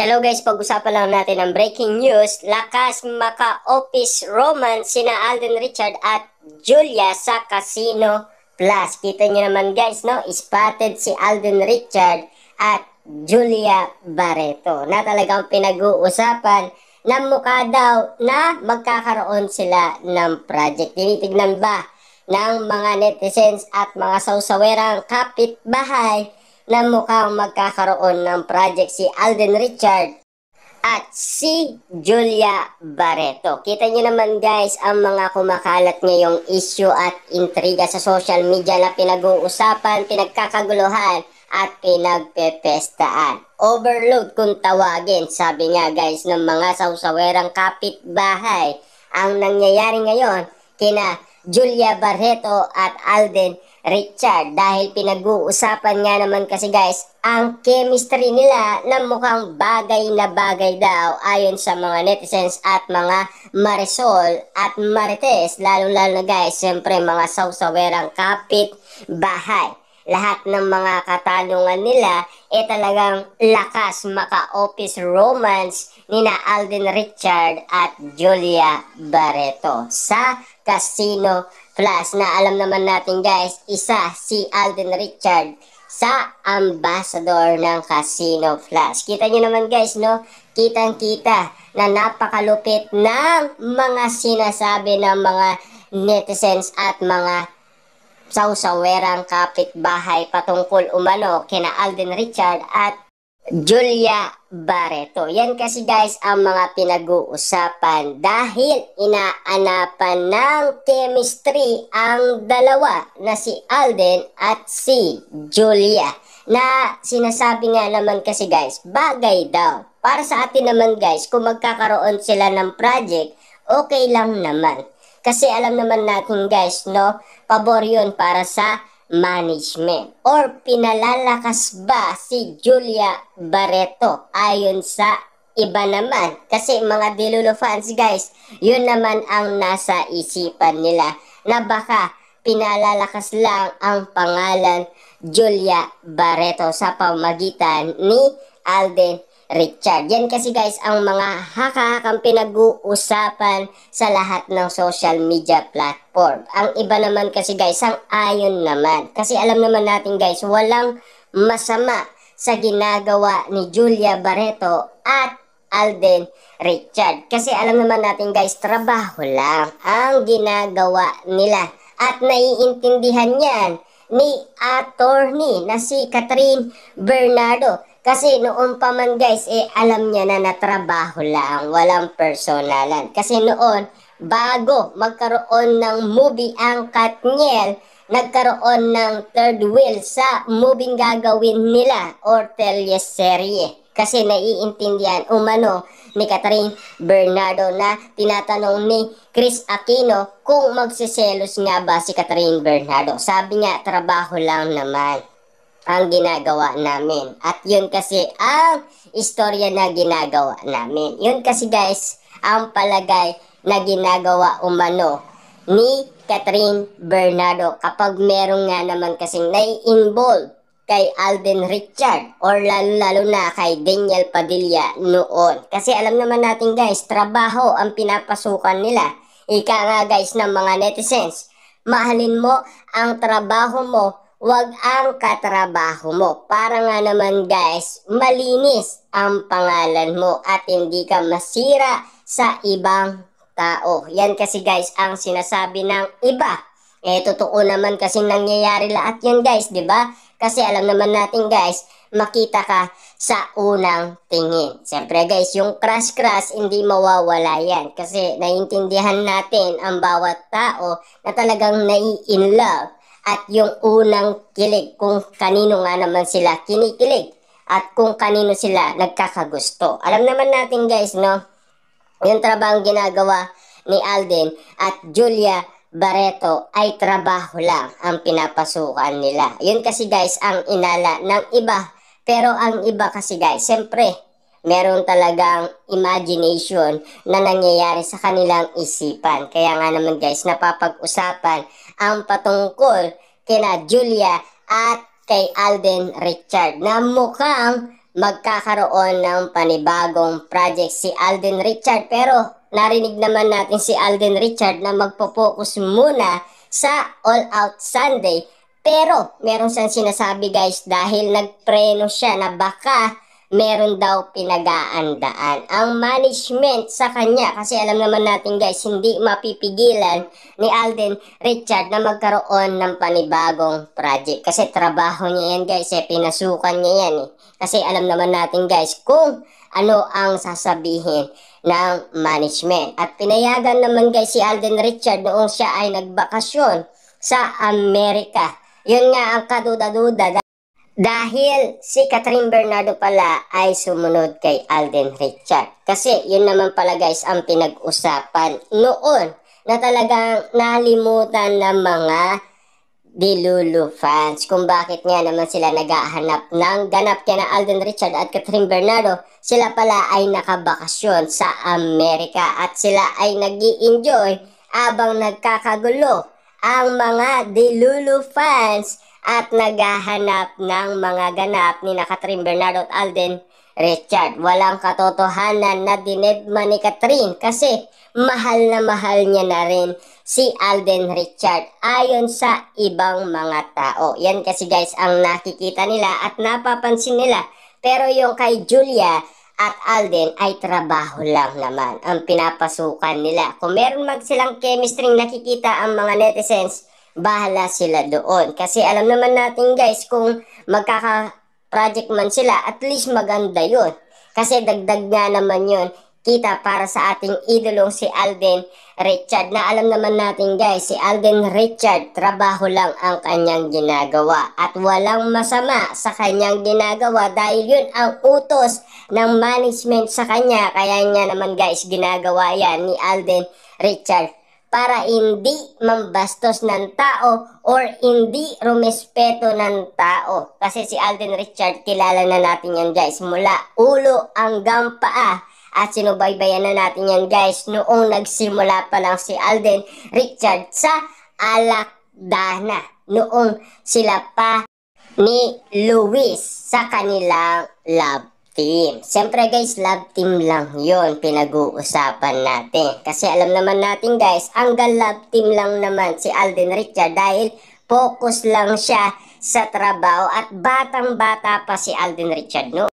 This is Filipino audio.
Hello guys, pag-usapan lang natin ang breaking news. Lakas maka-office romance sina Alden Richard at Julia sa Casino Plus. Kita nyo naman guys, no? Spotted si Alden Richard at Julia Barreto na talagang pinag-uusapan na mukha daw na magkakaroon sila ng project. Tinitignan ba ng mga netizens at mga sausawerang kapitbahay na mukhang magkakaroon ng project si Alden Richard at si Julia Barreto. Kita nyo naman guys ang mga kumakalat ngayong issue at intriga sa social media na pinag-uusapan, pinagkakaguluhan at pinagpepestaan. Overload kung tawagin, sabi nga guys ng mga sausawerang kapitbahay. Ang nangyayari ngayon kina Julia Barreto at Alden Richard dahil pinag-uusapan nga naman kasi guys ang chemistry nila na mukhang bagay na bagay daw ayon sa mga netizens at mga Marisol at Marites, lalo-lalo na guys siyempre mga sausawerang kapit bahay. Lahat ng mga katanungan nila talagang lakas maka-office romance nina Alden Richard at Julia Barreto sa Casino Plus na alam naman natin guys, isa si Alden Richard sa ambassador ng Casino Plus. Kita nyo naman guys, no? Kitang-kita na napakalupit ng mga sinasabi ng mga netizens at mga sausawerang kapitbahay patungkol umano kina Alden Richard at Julia Barreto. Yan kasi guys ang mga pinag-uusapan dahil inaanapan ng chemistry ang dalawa na si Alden at si Julia na sinasabi nga naman kasi guys bagay daw. Para sa atin naman guys kung magkakaroon sila ng project okay lang naman. Kasi alam naman natin guys no, pabor yun para sa management or pinalalakas ba si Julia Barreto ayon sa iba naman kasi mga Dilulo fans guys yun naman ang nasa isipan nila na baka pinalalakas lang ang pangalan Julia Barreto sa pamagitan ni Alden Richard. Yan kasi guys ang mga haka-hakang pinag-uusapan sa lahat ng social media platform. Ang iba naman kasi guys ang ayon naman. Kasi alam naman natin guys walang masama sa ginagawa ni Julia Barreto at Alden Richard. Kasi alam naman natin guys trabaho lang ang ginagawa nila. At naiintindihan yan ni attorney na si Catherine Bernardo. Kasi noon pa man guys, alam niya na natrabaho lang, walang personalan. Kasi noon, bago magkaroon ng movie ang Katniel, nagkaroon ng third wheel sa movie gagawin nila or teleserye. Kasi naiintindihan umano ni Catherine Bernardo na tinatanong ni Chris Aquino kung magsiselos nga ba si Catherine Bernardo. Sabi nga, trabaho lang naman ang ginagawa namin. At yun kasi ang istorya na ginagawa namin. Yun kasi guys, ang palagay na ginagawa umano ni Catherine Bernardo kapag meron nga naman kasing nai-involve kay Alden Richard or lalo-lalo na kay Daniel Padilla noon. Kasi alam naman natin guys, trabaho ang pinapasukan nila. Ika nga guys ng mga netizens, mahalin mo ang trabaho mo, wag ang katrabaho mo. Para nga naman guys, malinis ang pangalan mo at hindi ka masira sa ibang tao. Yan kasi guys ang sinasabi ng iba. Totoo naman kasi nangyayari lahat yan guys, di ba? Kasi alam naman natin guys, makita ka sa unang tingin. Siyempre guys, yung crush hindi mawawala yan. Kasi naiintindihan natin ang bawat tao na talagang nai-in-love. At yung unang kilig kung kanino nga naman sila kinikilig at kung kanino sila nagkakagusto. Alam naman natin guys no, yung trabahong ginagawa ni Alden at Julia Barreto ay trabaho lang ang pinapasukan nila. Yun kasi guys ang inala ng iba. Pero ang iba kasi guys, siyempre meron talagang imagination na nangyayari sa kanilang isipan. Kaya nga naman guys, napapag-usapan ang patungkol kina Julia at kay Alden Richard na mukhang magkakaroon ng panibagong project si Alden Richard. Pero narinig naman natin si Alden Richard na magpo-focus muna sa All Out Sunday. Pero meron siyang sinasabi guys dahil nagpreno siya na baka meron daw pinag-aandaan ang management sa kanya, kasi alam naman natin guys, hindi mapipigilan ni Alden Richard na magkaroon ng panibagong project kasi trabaho niya yan guys, pinasukan niya yan kasi alam naman natin guys kung ano ang sasabihin ng management. At pinayagan naman guys si Alden Richard noong siya ay nagbakasyon sa Amerika. Yun nga ang kaduda-duda dahil si Catherine Bernardo pala ay sumunod kay Alden Richard. Kasi yun naman pala guys ang pinag-usapan noon na talagang nalimutan ng mga Delulu fans kung bakit nga naman sila naghahanap ng ganap kaya na Alden Richard at Catherine Bernardo. Sila pala ay nakabakasyon sa Amerika at sila ay nag-i-enjoy abang nagkakagulo ang mga Delulu fans at naghahanap ng mga ganap ni Catherine Bernardo at Alden Richard. Walang katotohanan na dinedma ni Catherine kasi mahal na mahal niya na rin si Alden Richard ayon sa ibang mga tao. Yan kasi guys ang nakikita nila at napapansin nila. Pero yung kay Julia at Alden ay trabaho lang naman ang pinapasukan nila. Kung meron silang chemistry nakikita ang mga netizens, bahala sila doon. Kasi alam naman natin guys kung magkaka-project man sila, at least maganda yun. Kasi dagdag nga naman yun kita para sa ating idolong si Alden Richard, na alam naman natin guys, si Alden Richard trabaho lang ang kanyang ginagawa at walang masama sa kanyang ginagawa dahil yun ang utos ng management sa kanya. Kaya niya naman guys ginagawa yan ni Alden Richard para hindi mambastos ng tao or hindi rumespeto ng tao. Kasi si Alden Richard kilala na natin yan guys mula ulo hanggang paa. At sinubaybayan na natin yan guys noong nagsimula pa lang si Alden Richard sa Alakdana. Noong sila pa ni Luis sa kanilang love team. Siyempre guys, love team lang yon pinag-uusapan natin. Kasi alam naman natin guys, hanggang love team lang naman si Alden Richard dahil focus lang siya sa trabaho at batang-bata pa si Alden Richard no.